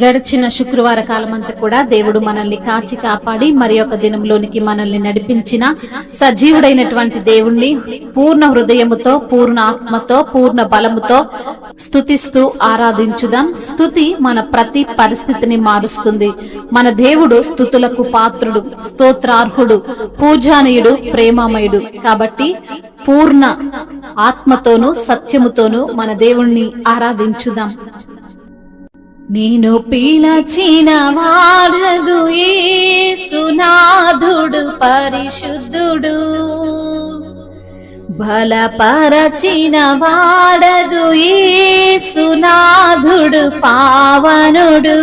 గడిచిన శుక్రవార కాలమంతా కూడా దేవుడు మనల్ని కాచి కాపాడి మరి ఒక దినంలోనికి మనల్ని నడిపించిన సజీవుడైనటువంటి దేవుణ్ణి పూర్ణ హృదయముతో, పూర్ణ ఆత్మతో, పూర్ణ బలముతో స్తుతిస్తూ ఆరాధించుదాం. స్తుతి మన ప్రతి పరిస్థితిని మారుస్తుంది. మన దేవుడు స్తుతులకు పాత్రుడు, స్తోత్రార్హుడు, పూజానీయుడు, ప్రేమమయుడు. కాబట్టి పూర్ణ ఆత్మతోనూ సత్యముతోనూ మన దేవుణ్ణి ఆరాధించుదాం. నేను పిలచిన వాడగు యేసునాథుడు పరిశుద్ధుడు, బలపరచిన వాడగు యేసునాథుడు పావనుడు.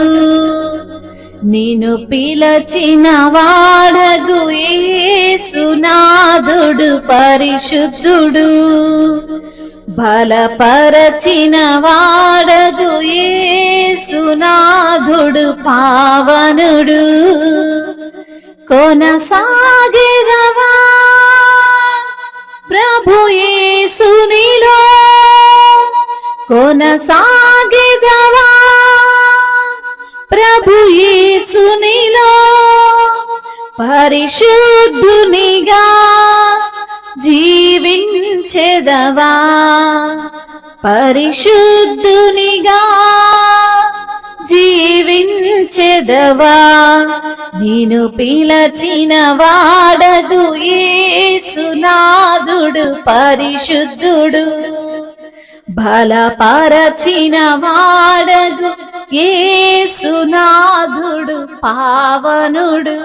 నిన్ను పిలచిన వాడగు యేసునాథుడు పరిశుద్ధుడు, బలపరచిన వాడగు యేసునాథుడు పావనుడు. కొనసాగెదవా ప్రభు యేసునిలో, కొనసాగెదవా ప్రభు యేసునిలో, పరిశుద్ధునిగా జీవించెదవా, పరిశుద్ధునిగా జీవించెదవా. నిన్ను పిలచిన వాడగు యేసునాథుడు పరిశుద్ధుడు, బలపరచిన వాడగు యేసునాథుడు పావనుడు.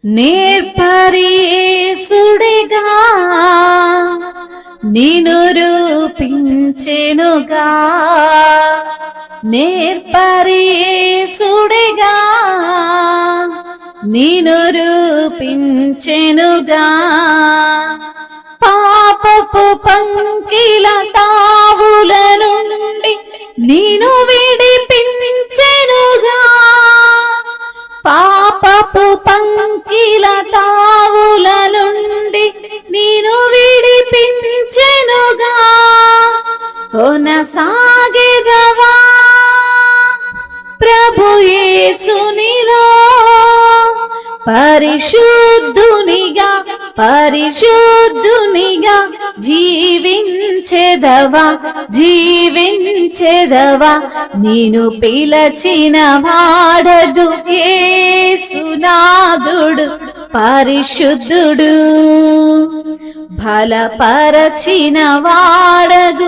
నేర్పరియేసుడిగా నిన్ను రూపించెనుగా, నేర్పరియేసుడిగా నిన్ను రూపించెనుగా. పాపపు పంకిల తావుల నుండి నిన్ను విడిపించెనుగా, పాపపు పంకిల తావుల నుండి నిన్ను విడిపించెనుగా. కొనసాగెదవా ప్రభు యేసునిలో, పరిశుద్ధునిగా, పరిశుద్ధునిగా జీవించెదవా, జీవించెదవా. నిన్ను పిలచిన వాడగు యేసునాథుడు పరిశుద్ధుడు, బలపరచిన వాడగు